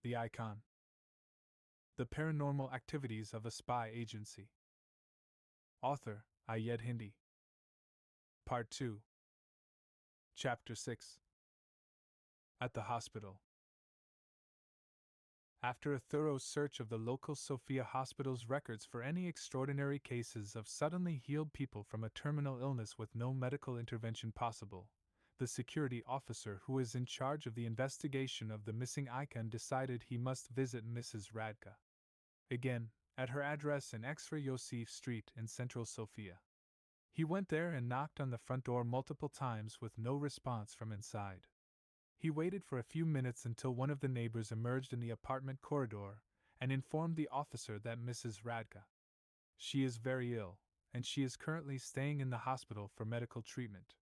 The Icon. The Paranormal Activities of a Spy Agency. Author, Ayed Hindi. Part 2. Chapter 6. At the Hospital. After a thorough search of the local Sofia hospital's records for any extraordinary cases of suddenly healed people from a terminal illness with no medical intervention possible, the security officer who is in charge of the investigation of the missing icon decided he must visit Mrs. Radka again, at her address in Extra Yosef Street in central Sofia. He went there and knocked on the front door multiple times with no response from inside. He waited for a few minutes until one of the neighbors emerged in the apartment corridor and informed the officer that Mrs. Radka. She is very ill, and she is currently staying in the hospital for medical treatment.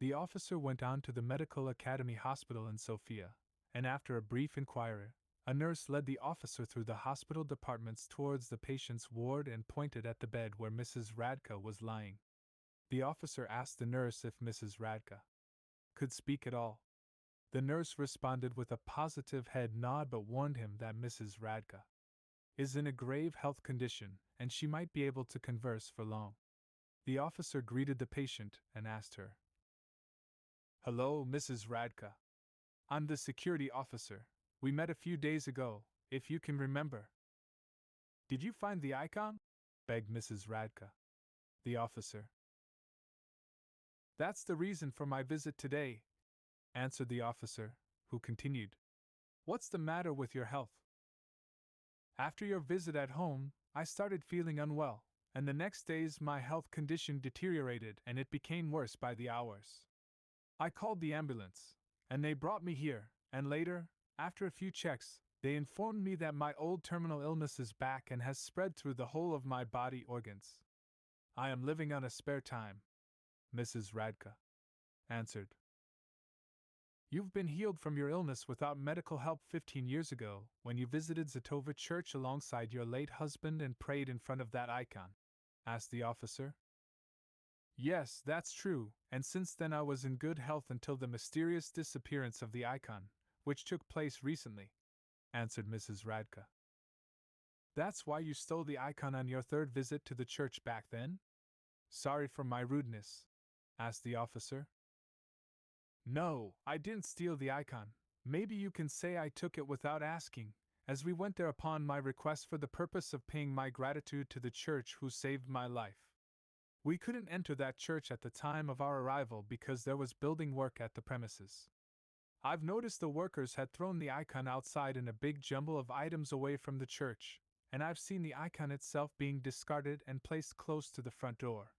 The officer went on to the Medical Academy Hospital in Sofia, and after a brief inquiry, a nurse led the officer through the hospital departments towards the patient's ward and pointed at the bed where Mrs. Radka was lying. The officer asked the nurse if Mrs. Radka could speak at all. The nurse responded with a positive head nod but warned him that Mrs. Radka is in a grave health condition and she might be able to converse for long. The officer greeted the patient and asked her, "Hello, Mrs. Radka. I'm the security officer. We met a few days ago, if you can remember." "Did you find the icon?" begged Mrs. Radka. The officer. "That's the reason for my visit today," answered the officer, who continued, "What's the matter with your health?" "After your visit at home, I started feeling unwell, and the next days my health condition deteriorated and it became worse by the hours. I called the ambulance, and they brought me here, and later, after a few checks, they informed me that my old terminal illness is back and has spread through the whole of my body organs. I am living on a spare time," Mrs. Radka answered. "You've been healed from your illness without medical help 15 years ago, when you visited Zatova Church alongside your late husband and prayed in front of that icon?" asked the officer. "Yes, that's true, and since then I was in good health until the mysterious disappearance of the icon, which took place recently," answered Mrs. Radka. "That's why you stole the icon on your third visit to the church back then? Sorry for my rudeness," asked the officer. "No, I didn't steal the icon. Maybe you can say I took it without asking, as we went there upon my request for the purpose of paying my gratitude to the church who saved my life. We couldn't enter that church at the time of our arrival because there was building work at the premises. I've noticed the workers had thrown the icon outside in a big jumble of items away from the church, and I've seen the icon itself being discarded and placed close to the front door.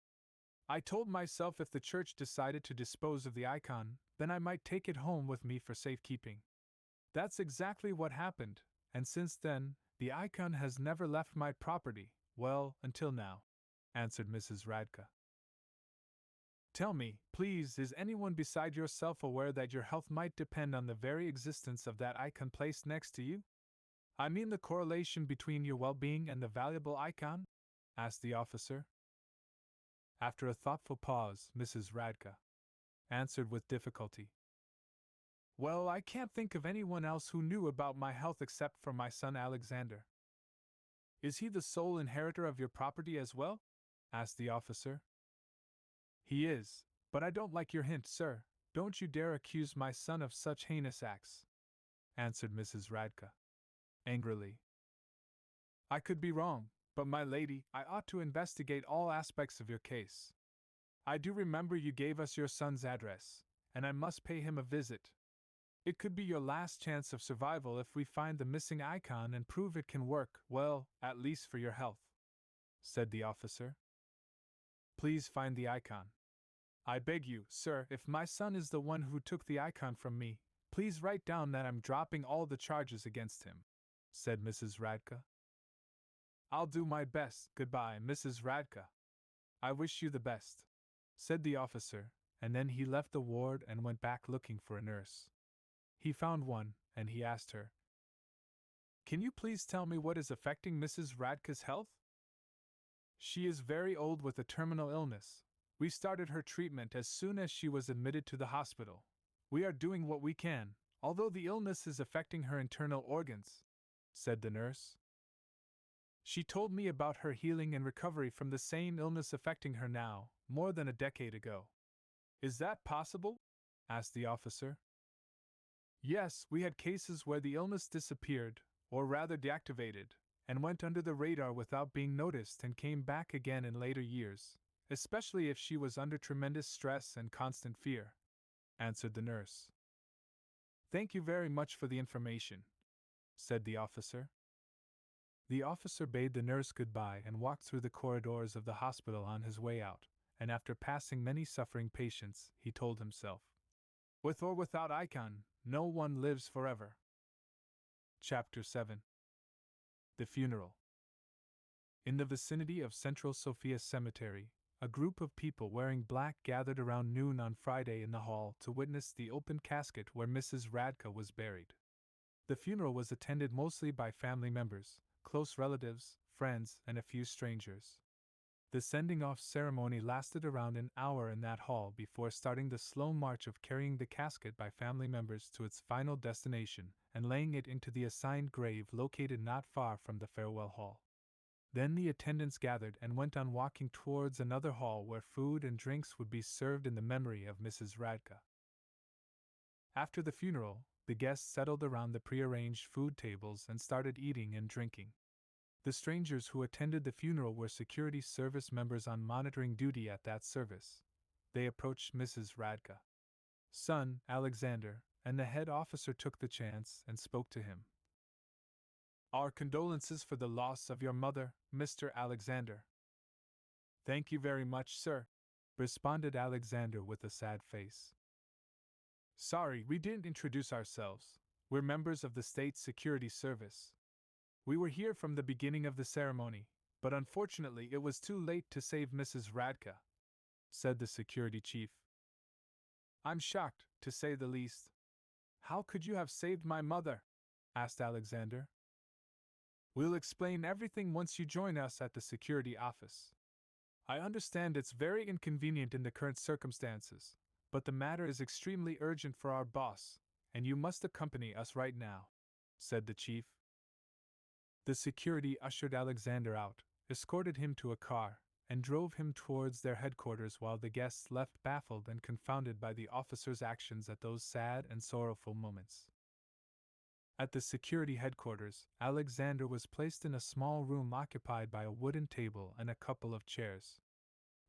I told myself if the church decided to dispose of the icon, then I might take it home with me for safekeeping. That's exactly what happened, and since then, the icon has never left my property, well, until now," answered Mrs. Radka. "Tell me, please, is anyone beside yourself aware that your health might depend on the very existence of that icon placed next to you? I mean the correlation between your well-being and the valuable icon?" asked the officer. After a thoughtful pause, Mrs. Radka answered with difficulty, "Well, I can't think of anyone else who knew about my health except for my son Alexander." "Is he the sole inheritor of your property as well?" asked the officer. "He is, but I don't like your hint, sir. Don't you dare accuse my son of such heinous acts," answered Mrs. Radka angrily. "I could be wrong, but my lady, I ought to investigate all aspects of your case. I do remember you gave us your son's address, and I must pay him a visit. It could be your last chance of survival if we find the missing icon and prove it can work, well, at least for your health," said the officer. "Please find the icon. I beg you, sir, if my son is the one who took the icon from me, please write down that I'm dropping all the charges against him," said Mrs. Radka. "I'll do my best. Goodbye, Mrs. Radka. I wish you the best," said the officer, and then he left the ward and went back looking for a nurse. He found one, and he asked her, "Can you please tell me what is affecting Mrs. Radka's health?" "She is very old with a terminal illness. We started her treatment as soon as she was admitted to the hospital. We are doing what we can, although the illness is affecting her internal organs, said the nurse. She told me about her healing and recovery from the same illness affecting her now, more than a decade ago. Is that possible? Asked the officer. Yes, we had cases where the illness disappeared, or rather deactivated, and went under the radar without being noticed and came back again in later years, especially if she was under tremendous stress and constant fear, answered the nurse. Thank you very much for the information, said the officer. The officer bade the nurse goodbye and walked through the corridors of the hospital on his way out, and after passing many suffering patients, he told himself, with or without icon, no one lives forever. Chapter 7. The Funeral. In the vicinity of Central Sofia Cemetery, a group of people wearing black gathered around noon on Friday in the hall to witness the open casket where Mrs. Radka was buried. The funeral was attended mostly by family members, close relatives, friends, and a few strangers. The sending-off ceremony lasted around an hour in that hall before starting the slow march of carrying the casket by family members to its final destination and laying it into the assigned grave located not far from the farewell hall. Then the attendants gathered and went on walking towards another hall where food and drinks would be served in the memory of Mrs. Radka. After the funeral, the guests settled around the prearranged food tables and started eating and drinking. The strangers who attended the funeral were security service members on monitoring duty at that service. They approached Mrs. Radka. Son, Alexander, and the head officer took the chance and spoke to him. Our condolences for the loss of your mother, Mr. Alexander. Thank you very much, sir, responded Alexander with a sad face. Sorry, we didn't introduce ourselves. We're members of the State Security Service. We were here from the beginning of the ceremony, but unfortunately it was too late to save Mrs. Radka, said the security chief. I'm shocked, to say the least. How could you have saved my mother? Asked Alexander. We'll explain everything once you join us at the security office. I understand it's very inconvenient in the current circumstances, but the matter is extremely urgent for our boss, and you must accompany us right now, said the chief. The security ushered Alexander out, escorted him to a car, and drove him towards their headquarters while the guests left baffled and confounded by the officer's actions at those sad and sorrowful moments. At the security headquarters, Alexander was placed in a small room occupied by a wooden table and a couple of chairs.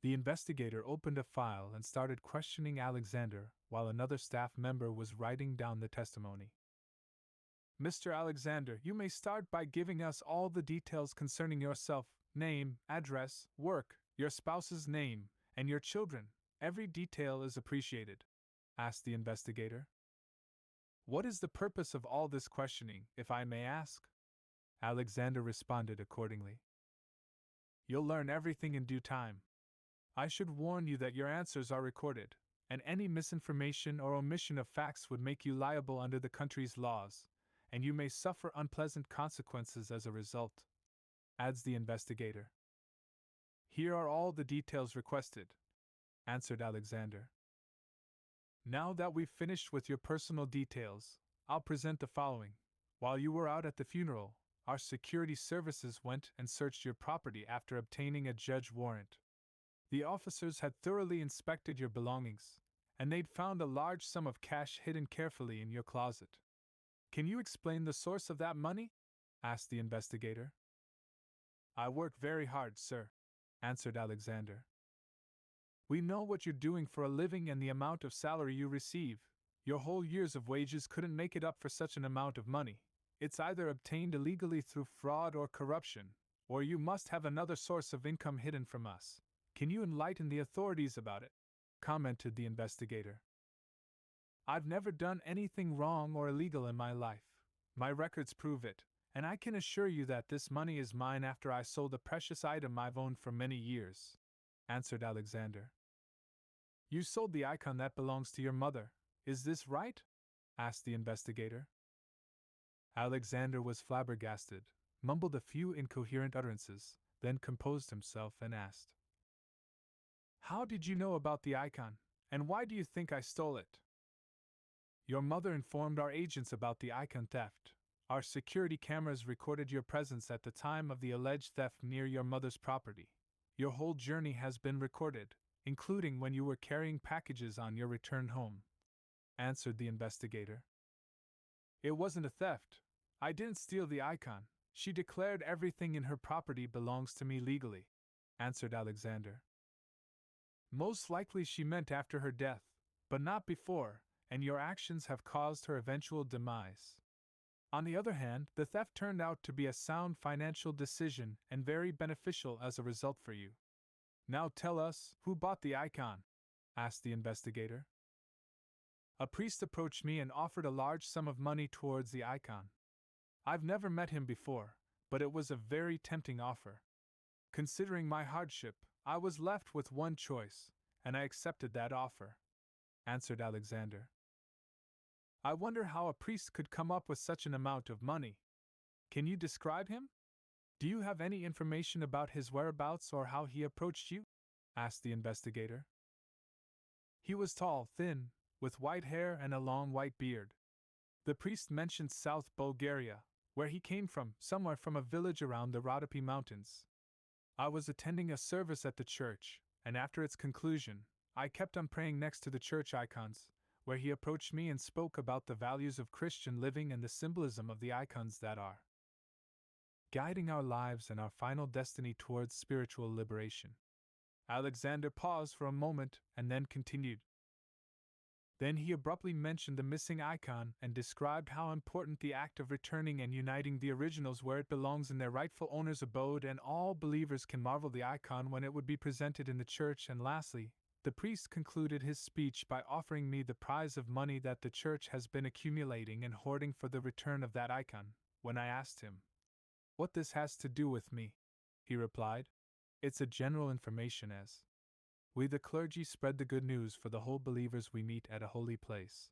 The investigator opened a file and started questioning Alexander while another staff member was writing down the testimony. Mr. Alexander, you may start by giving us all the details concerning yourself, name, address, work, your spouse's name, and your children. Every detail is appreciated, asked the investigator. What is the purpose of all this questioning, if I may ask? Alexander responded accordingly. You'll learn everything in due time. I should warn you that your answers are recorded, and any misinformation or omission of facts would make you liable under the country's laws, and you may suffer unpleasant consequences as a result, adds the investigator. Here are all the details requested, answered Alexander. Now that we've finished with your personal details, I'll present the following. While you were out at the funeral, our security services went and searched your property after obtaining a judge warrant. The officers had thoroughly inspected your belongings, and they'd found a large sum of cash hidden carefully in your closet. Can you explain the source of that money? Asked the investigator. I work very hard, sir, answered Alexander. We know what you're doing for a living and the amount of salary you receive. Your whole years of wages couldn't make it up for such an amount of money. It's either obtained illegally through fraud or corruption, or you must have another source of income hidden from us. Can you enlighten the authorities about it? Commented the investigator. I've never done anything wrong or illegal in my life. My records prove it, and I can assure you that this money is mine after I sold a precious item I've owned for many years, answered Alexander. You sold the icon that belongs to your mother, is this right? Asked the investigator. Alexander was flabbergasted, mumbled a few incoherent utterances, then composed himself and asked, How did you know about the icon, and why do you think I stole it? Your mother informed our agents about the icon theft. Our security cameras recorded your presence at the time of the alleged theft near your mother's property. Your whole journey has been recorded, including when you were carrying packages on your return home," answered the investigator. "It wasn't a theft. I didn't steal the icon. She declared everything in her property belongs to me legally," answered Alexander. "Most likely she meant after her death, but not before, and your actions have caused her eventual demise. On the other hand, the theft turned out to be a sound financial decision and very beneficial as a result for you. Now tell us, who bought the icon?" asked the investigator. "A priest approached me and offered a large sum of money towards the icon. I've never met him before, but it was a very tempting offer. Considering my hardship, I was left with one choice, and I accepted that offer," answered Alexander. "I wonder how a priest could come up with such an amount of money. Can you describe him? Do you have any information about his whereabouts or how he approached you?" asked the investigator. "He was tall, thin, with white hair and a long white beard. The priest mentioned South Bulgaria, where he came from, somewhere from a village around the Rhodope Mountains. I was attending a service at the church, and after its conclusion, I kept on praying next to the church icons, where he approached me and spoke about the values of Christian living and the symbolism of the icons that are guiding our lives and our final destiny towards spiritual liberation." Alexander paused for a moment and then continued. Then he abruptly mentioned the missing icon and described how important the act of returning and uniting the originals where it belongs in their rightful owner's abode, and all believers can marvel the icon when it would be presented in the church. And lastly, the priest concluded his speech by offering me the prize of money that the church has been accumulating and hoarding for the return of that icon. When I asked him what this has to do with me, he replied, "It's a general information as we the clergy spread the good news for the whole believers we meet at a holy place."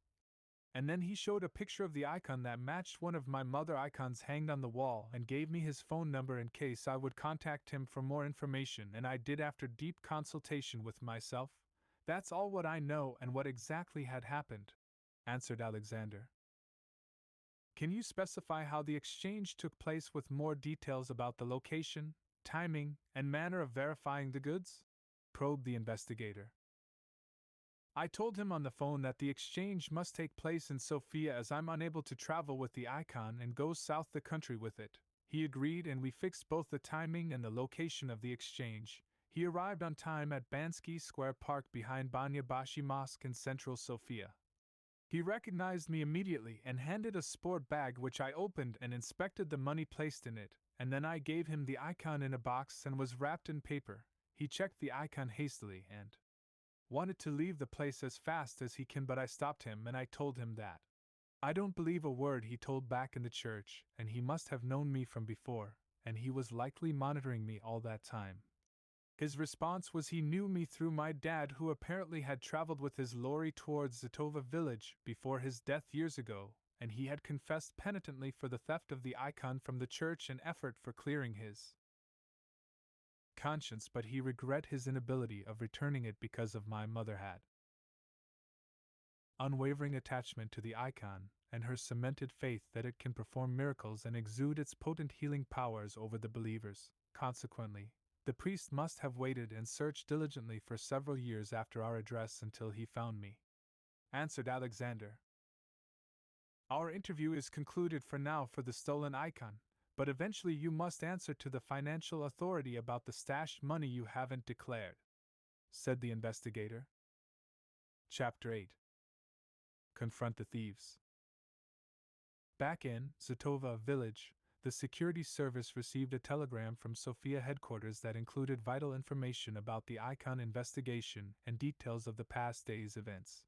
And then he showed a picture of the icon that matched one of my mother icons hanged on the wall and gave me his phone number in case I would contact him for more information, and I did after deep consultation with myself. That's all what I know and what exactly had happened," answered Alexander. "Can you specify how the exchange took place with more details about the location, timing, and manner of verifying the goods?" probed the investigator. "I told him on the phone that the exchange must take place in Sofia as I'm unable to travel with the icon and go south the country with it. He agreed and we fixed both the timing and the location of the exchange. He arrived on time at Bansky Square Park behind Banya Bashi Mosque in central Sofia. He recognized me immediately and handed a sport bag which I opened and inspected the money placed in it, and then I gave him the icon in a box and was wrapped in paper. He checked the icon hastily and wanted to leave the place as fast as he can, but I stopped him and I told him that I don't believe a word he told back in the church, and he must have known me from before, and he was likely monitoring me all that time. His response was he knew me through my dad, who apparently had traveled with his lorry towards Zatova village before his death years ago, and he had confessed penitently for the theft of the icon from the church in effort for clearing his conscience, but he regret his inability of returning it because of my mother had unwavering attachment to the icon and her cemented faith that it can perform miracles and exude its potent healing powers over the believers. Consequently, the priest must have waited and searched diligently for several years after our address until he found me," answered Alexander. "Our interview is concluded for now for the stolen icon, but eventually you must answer to the financial authority about the stashed money you haven't declared," said the investigator. Chapter 8. Confront the Thieves. Back in Zatova village, the security service received a telegram from Sofia headquarters that included vital information about the icon investigation and details of the past day's events.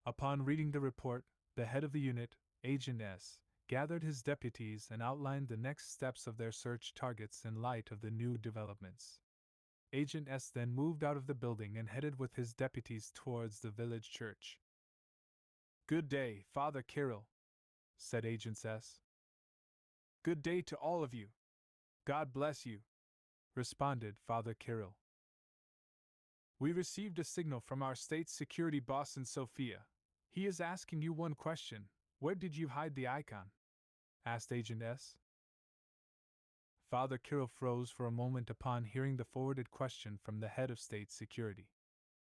Upon reading the report, the head of the unit, Agent S., gathered his deputies and outlined the next steps of their search targets in light of the new developments. Agent S. then moved out of the building and headed with his deputies towards the village church. "Good day, Father Kirill," said Agent S. "Good day to all of you. God bless you," responded Father Kirill. "We received a signal from our state security boss in Sofia. He is asking you one question. Where did you hide the icon? Asked Agent S. Father Kirill froze for a moment upon hearing the forwarded question from the head of state security.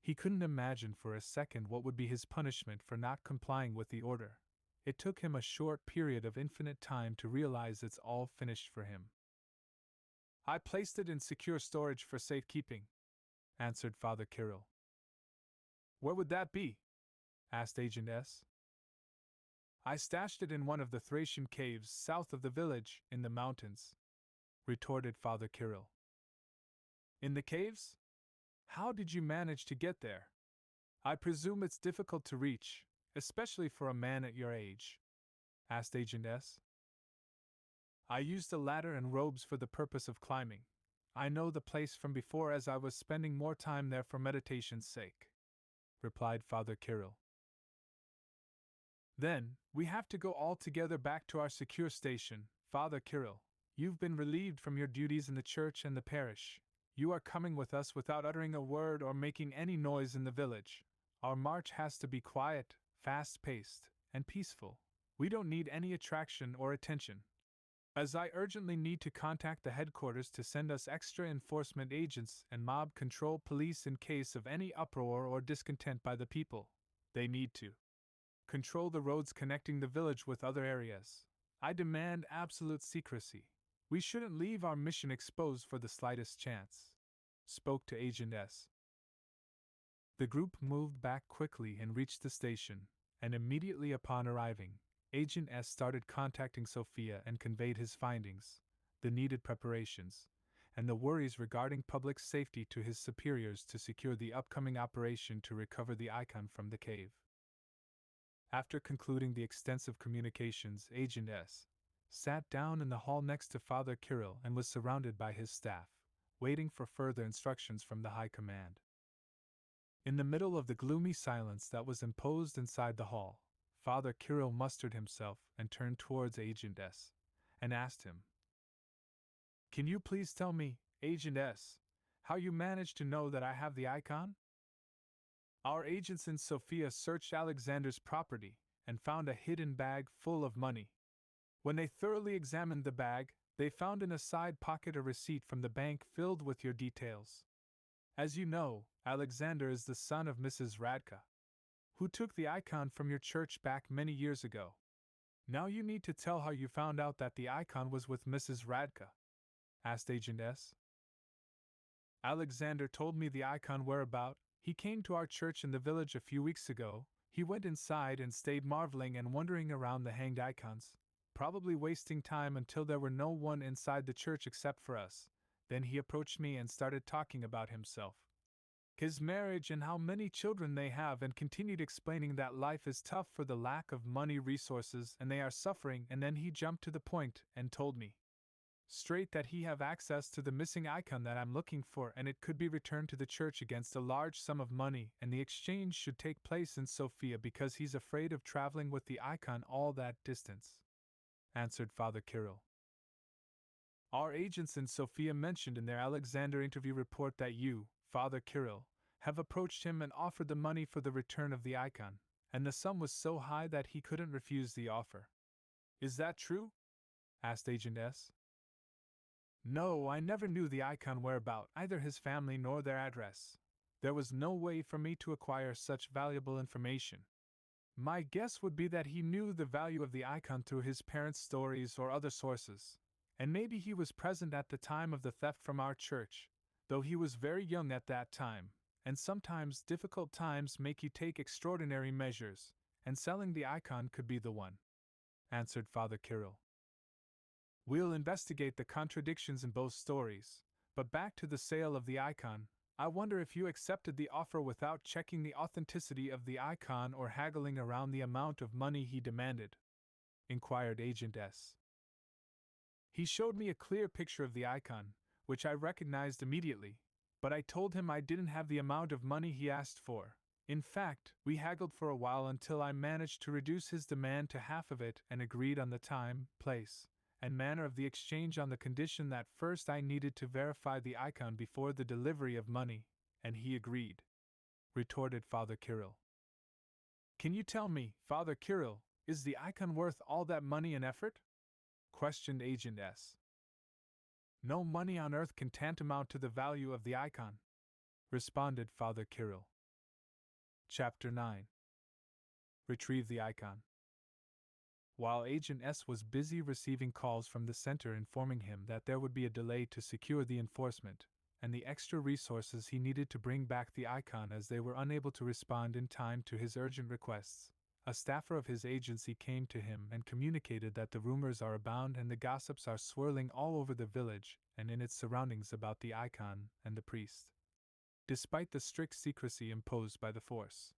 He couldn't imagine for a second what would be his punishment for not complying with the order. It took him a short period of infinite time to realize it's all finished for him. I placed it in secure storage for safekeeping, answered Father Kirill. Where would that be? Asked Agent S. I stashed it in one of the Thracian caves south of the village, in the mountains, retorted Father Kirill. In the caves? How did you manage to get there? I presume it's difficult to reach, especially for a man at your age, asked Agent S. I used a ladder and robes for the purpose of climbing. I know the place from before as I was spending more time there for meditation's sake, replied Father Kirill. Then, we have to go all together back to our secure station, Father Kirill. You've been relieved from your duties in the church and the parish. You are coming with us without uttering a word or making any noise in the village. Our march has to be quiet, fast-paced, and peaceful. We don't need any attraction or attention. As I urgently need to contact the headquarters to send us extra enforcement agents and mob control police in case of any uproar or discontent by the people, they need to control the roads connecting the village with other areas. I demand absolute secrecy. We shouldn't leave our mission exposed for the slightest chance, spoke to Agent S. The group moved back quickly and reached the station, and immediately upon arriving, Agent S started contacting Sophia and conveyed his findings, the needed preparations, and the worries regarding public safety to his superiors to secure the upcoming operation to recover the icon from the cave. After concluding the extensive communications, Agent S. sat down in the hall next to Father Kirill and was surrounded by his staff, waiting for further instructions from the High Command. In the middle of the gloomy silence that was imposed inside the hall, Father Kirill mustered himself and turned towards Agent S. and asked him, "Can you please tell me, Agent S., how you managed to know that I have the icon?" Our agents in Sofia searched Alexander's property and found a hidden bag full of money. When they thoroughly examined the bag, they found in a side pocket a receipt from the bank filled with your details. As you know, Alexander is the son of Mrs. Radka, who took the icon from your church back many years ago. Now you need to tell how you found out that the icon was with Mrs. Radka, asked Agent S. Alexander told me the icon whereabout. He came to our church in the village a few weeks ago. He went inside and stayed marveling and wondering around the hanged icons, probably wasting time until there were no one inside the church except for us. Then he approached me and started talking about himself, his marriage and how many children they have, and continued explaining that life is tough for the lack of money resources and they are suffering, and then he jumped to the point and told me straight that he have access to the missing icon that I'm looking for, and it could be returned to the church against a large sum of money, and the exchange should take place in Sofia because he's afraid of traveling with the icon all that distance, answered Father Kirill. Our agents in Sofia mentioned in their Alexander interview report that you, Father Kirill, have approached him and offered the money for the return of the icon, and the sum was so high that he couldn't refuse the offer. Is that true? Asked Agent S. No, I never knew the icon whereabout, either his family nor their address. There was no way for me to acquire such valuable information. My guess would be that he knew the value of the icon through his parents' stories or other sources, and maybe he was present at the time of the theft from our church, though he was very young at that time, and sometimes difficult times make you take extraordinary measures, and selling the icon could be the one, answered Father Kirill. We'll investigate the contradictions in both stories, but back to the sale of the icon. I wonder if you accepted the offer without checking the authenticity of the icon or haggling around the amount of money he demanded, inquired Agent S. He showed me a clear picture of the icon, which I recognized immediately, but I told him I didn't have the amount of money he asked for. In fact, we haggled for a while until I managed to reduce his demand to half of it and agreed on the time, place, and manner of the exchange on the condition that first I needed to verify the icon before the delivery of money, and he agreed, retorted Father Kirill. Can you tell me, Father Kirill, is the icon worth all that money and effort? Questioned Agent S. No money on earth can tantamount to the value of the icon, responded Father Kirill. Chapter 9. Retrieve the icon. While Agent S was busy receiving calls from the center informing him that there would be a delay to secure the enforcement, and the extra resources he needed to bring back the icon as they were unable to respond in time to his urgent requests, a staffer of his agency came to him and communicated that the rumors are abound and the gossips are swirling all over the village and in its surroundings about the icon and the priest, despite the strict secrecy imposed by the force.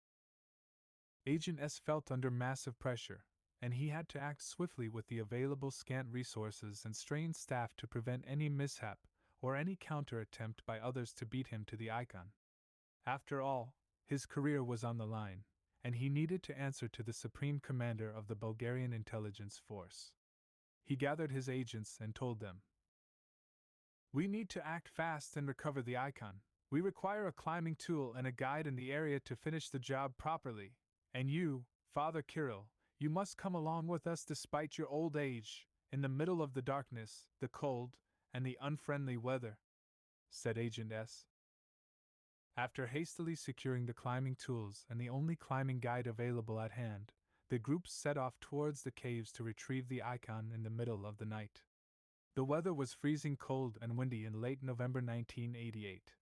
Agent S felt under massive pressure, and he had to act swiftly with the available scant resources and strained staff to prevent any mishap or any counter-attempt by others to beat him to the icon. After all, his career was on the line, and he needed to answer to the supreme commander of the Bulgarian intelligence force. He gathered his agents and told them, "We need to act fast and recover the icon. We require a climbing tool and a guide in the area to finish the job properly, and you, Father Kirill, you must come along with us despite your old age, in the middle of the darkness, the cold, and the unfriendly weather," said Agent S. After hastily securing the climbing tools and the only climbing guide available at hand, the group set off towards the caves to retrieve the icon in the middle of the night. The weather was freezing cold and windy in late November 1988.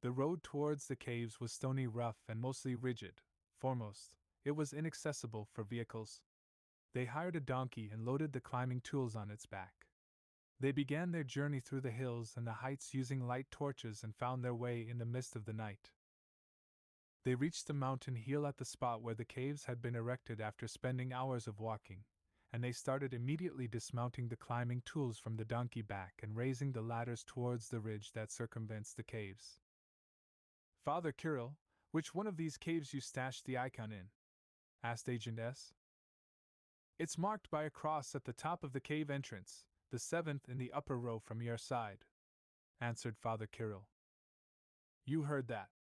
The road towards the caves was stony rough and mostly rigid. Foremost, it was inaccessible for vehicles. They hired a donkey and loaded the climbing tools on its back. They began their journey through the hills and the heights using light torches and found their way in the mist of the night. They reached the mountain heel at the spot where the caves had been erected after spending hours of walking, and they started immediately dismounting the climbing tools from the donkey back and raising the ladders towards the ridge that circumvents the caves. "Father Kirill, which one of these caves you stashed the icon in?" asked Agent S. "It's marked by a cross at the top of the cave entrance, the 7th in the upper row from your side," answered Father Kirill. "You heard that,"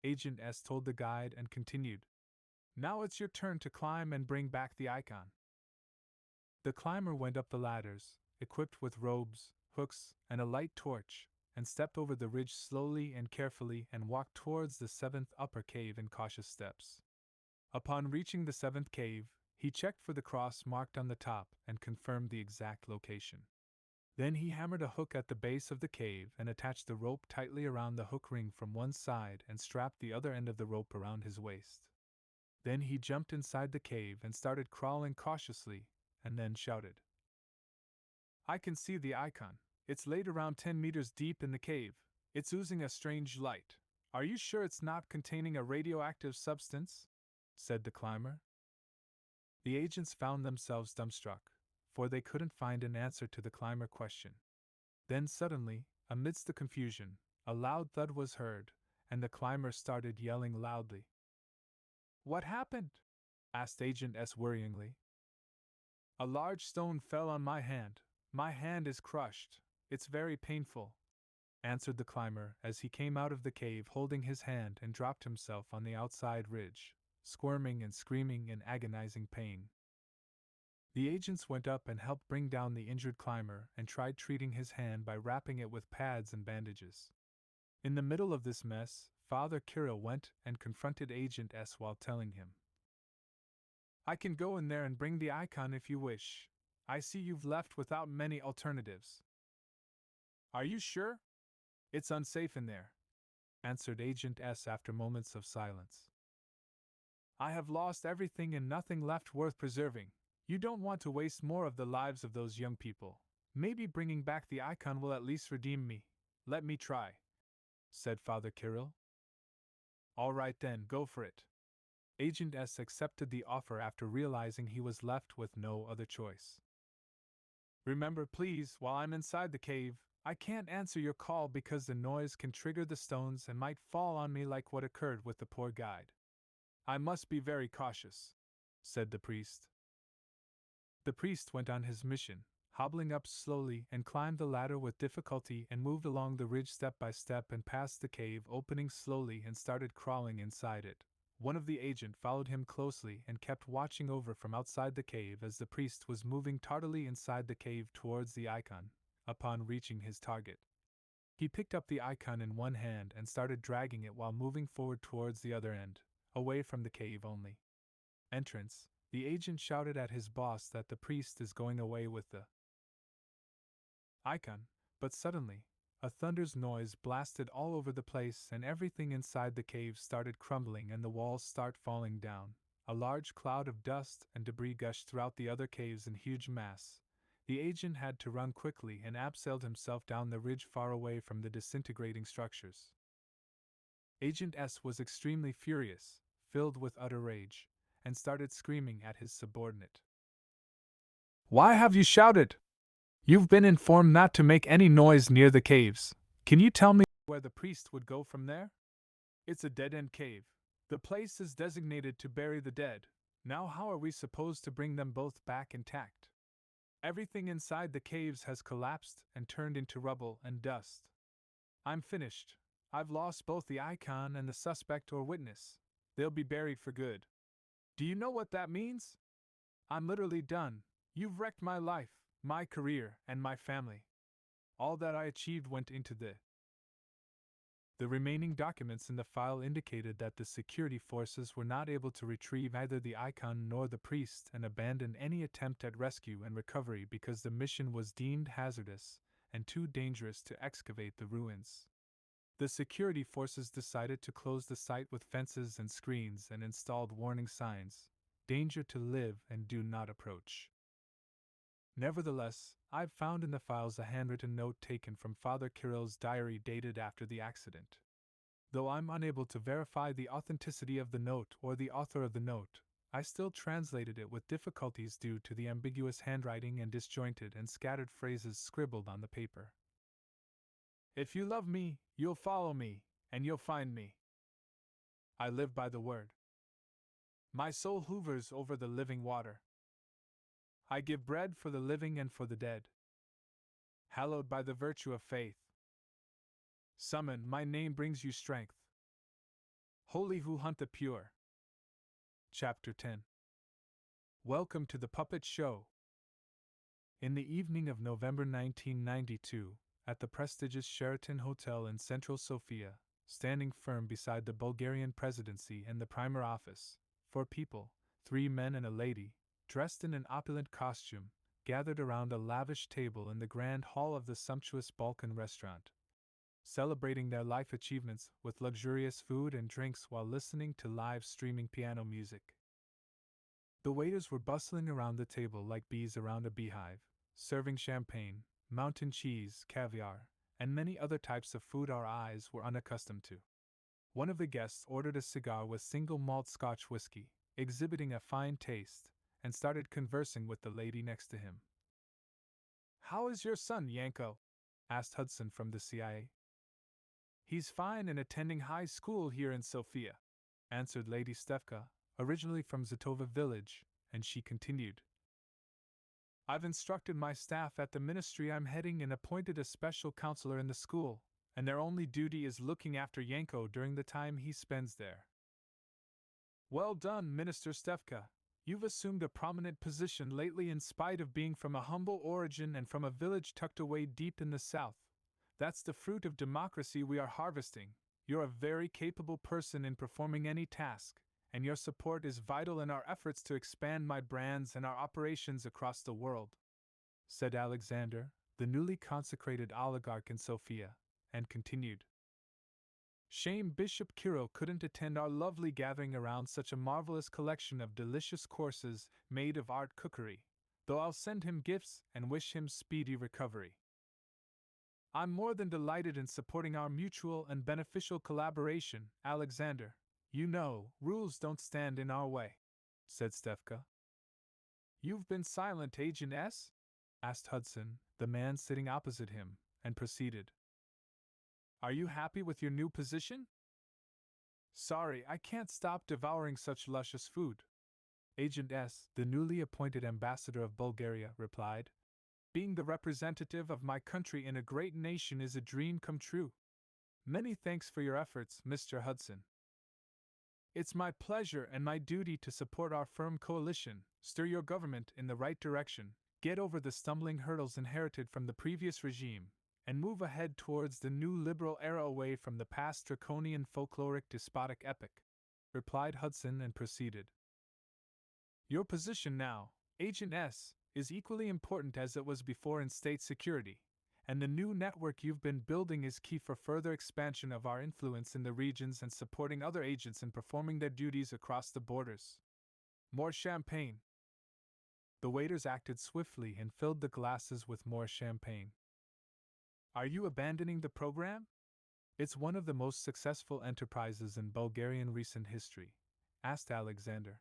Agent S told the guide and continued. "Now it's your turn to climb and bring back the icon." The climber went up the ladders, equipped with robes, hooks, and a light torch, and stepped over the ridge slowly and carefully and walked towards the 7th upper cave in cautious steps. Upon reaching the 7th cave, he checked for the cross marked on the top and confirmed the exact location. Then he hammered a hook at the base of the cave and attached the rope tightly around the hook ring from one side and strapped the other end of the rope around his waist. Then he jumped inside the cave and started crawling cautiously, and then shouted, "I can see the icon. It's laid around 10 meters deep in the cave. It's oozing a strange light. Are you sure it's not containing a radioactive substance?" said the climber. The agents found themselves dumbstruck, for they couldn't find an answer to the climber question. Then suddenly, amidst the confusion, a loud thud was heard, and the climber started yelling loudly. "What happened?" asked Agent S worryingly. "A large stone fell on my hand. My hand is crushed. It's very painful," answered the climber as he came out of the cave holding his hand and dropped himself on the outside ridge, squirming and screaming in agonizing pain. The agents went up and helped bring down the injured climber and tried treating his hand by wrapping it with pads and bandages. In the middle of this mess, Father Kirill went and confronted Agent S while telling him, "I can go in there and bring the icon if you wish. I see you've left without many alternatives." "Are you sure?" "It's unsafe in there," answered Agent S after moments of silence. "I have lost everything and nothing left worth preserving. You don't want to waste more of the lives of those young people. Maybe bringing back the icon will at least redeem me. Let me try," said Father Kirill. "All right then, go for it." Agent S accepted the offer after realizing he was left with no other choice. "Remember, please, while I'm inside the cave, I can't answer your call because the noise can trigger the stones and might fall on me like what occurred with the poor guide. I must be very cautious," said the priest. The priest went on his mission, hobbling up slowly and climbed the ladder with difficulty and moved along the ridge step by step and passed the cave opening slowly and started crawling inside it, One of the agent followed him closely and kept watching over from outside the cave as the priest was moving tardily inside the cave towards the icon. Upon reaching his target, he picked up the icon in one hand and started dragging it while moving forward towards the other end, away from the cave only. Entrance, the agent shouted at his boss that the priest is going away with the icon, but suddenly, a thunder's noise blasted all over the place and everything inside the cave started crumbling and the walls start falling down. A large cloud of dust and debris gushed throughout the other caves in huge mass. The agent had to run quickly and abseiled himself down the ridge far away from the disintegrating structures. Agent S was extremely furious, filled with utter rage, and started screaming at his subordinate. "Why have you shouted? You've been informed not to make any noise near the caves. Can you tell me where the priest would go from there? It's a dead-end cave. The place is designated to bury the dead. Now how are we supposed to bring them both back intact? Everything inside the caves has collapsed and turned into rubble and dust. I'm finished. I've lost both the icon and the suspect or witness. They'll be buried for good. Do you know what that means? I'm literally done. You've wrecked my life, my career, and my family. All that I achieved went into The remaining documents in the file indicated that the security forces were not able to retrieve either the icon nor the priest and abandoned any attempt at rescue and recovery because the mission was deemed hazardous and too dangerous to excavate the ruins. The security forces decided to close the site with fences and screens and installed warning signs: danger to live and do not approach. Nevertheless, I've found in the files a handwritten note taken from Father Kirill's diary dated after the accident. Though I'm unable to verify the authenticity of the note or the author of the note, I still translated it with difficulties due to the ambiguous handwriting and disjointed and scattered phrases scribbled on the paper. If you love me, you'll follow me, and you'll find me. I live by the word. My soul hovers over the living water. I give bread for the living and for the dead. Hallowed by the virtue of faith. Summon, my name brings you strength. Holy who hunt the pure. Chapter 10. Welcome to the Puppet Show. In the evening of November 1992, at the prestigious Sheraton Hotel in central Sofia, standing firm beside the Bulgarian presidency and the primer office, 4 people, 3 men and a lady, dressed in an opulent costume, gathered around a lavish table in the grand hall of the sumptuous Balkan restaurant, celebrating their life achievements with luxurious food and drinks while listening to live streaming piano music. The waiters were bustling around the table like bees around a beehive, serving champagne, mountain cheese, caviar, and many other types of food our eyes were unaccustomed to. One of the guests ordered a cigar with single malt Scotch whiskey, exhibiting a fine taste, and started conversing with the lady next to him. "How is your son, Yanko?" asked Hudson from the CIA. "He's fine and attending high school here in Sofia," answered Lady Stefka, originally from Zatova village, and she continued. "I've instructed my staff at the ministry I'm heading and appointed a special counselor in the school, and their only duty is looking after Yanko during the time he spends there." "Well done, Minister Stefka. You've assumed a prominent position lately in spite of being from a humble origin and from a village tucked away deep in the south. That's the fruit of democracy we are harvesting. You're a very capable person in performing any task, and your support is vital in our efforts to expand my brands and our operations across the world," said Alexander, the newly consecrated oligarch in Sofia, and continued. "Shame Bishop Kirill couldn't attend our lovely gathering around such a marvelous collection of delicious courses made of art cookery, though I'll send him gifts and wish him speedy recovery." "I'm more than delighted in supporting our mutual and beneficial collaboration, Alexander. You know, rules don't stand in our way," said Stefka. "You've been silent, Agent S?" asked Hudson, the man sitting opposite him, and proceeded. "Are you happy with your new position?" "Sorry, I can't stop devouring such luscious food," Agent S, the newly appointed ambassador of Bulgaria, replied. "Being the representative of my country in a great nation is a dream come true. Many thanks for your efforts, Mr. Hudson." It's my pleasure and my duty to support our firm coalition, steer your government in the right direction, get over the stumbling hurdles inherited from the previous regime, and move ahead towards the new liberal era away from the past draconian folkloric despotic epoch," replied Hudson and proceeded. "Your position now, Agent S, is equally important as it was before in state security, and the new network you've been building is key for further expansion of our influence in the regions and supporting other agents in performing their duties across the borders. More champagne." The waiters acted swiftly and filled the glasses with more champagne. "Are you abandoning the program? It's one of the most successful enterprises in Bulgarian recent history," asked Alexander.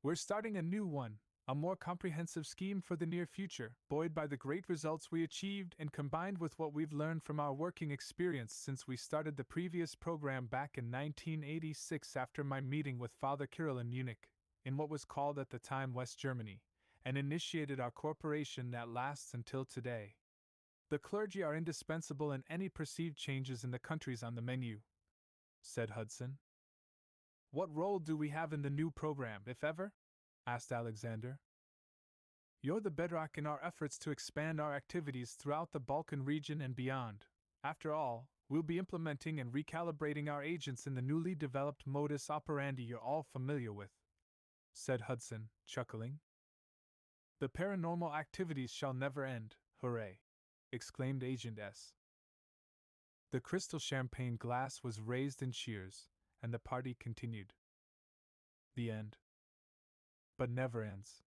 "We're starting a new one, a more comprehensive scheme for the near future, buoyed by the great results we achieved and combined with what we've learned from our working experience since we started the previous program back in 1986 after my meeting with Father Kirill in Munich, in what was called at the time West Germany, and initiated our cooperation that lasts until today. The clergy are indispensable in any perceived changes in the countries on the menu," said Hudson. "What role do we have in the new program, if ever?" asked Alexander. "You're the bedrock in our efforts to expand our activities throughout the Balkan region and beyond. After all, we'll be implementing and recalibrating our agents in the newly developed modus operandi you're all familiar with," said Hudson, chuckling. "The paranormal activities shall never end, hooray!" exclaimed Agent S. The crystal champagne glass was raised in cheers, and the party continued. The end. But never ends.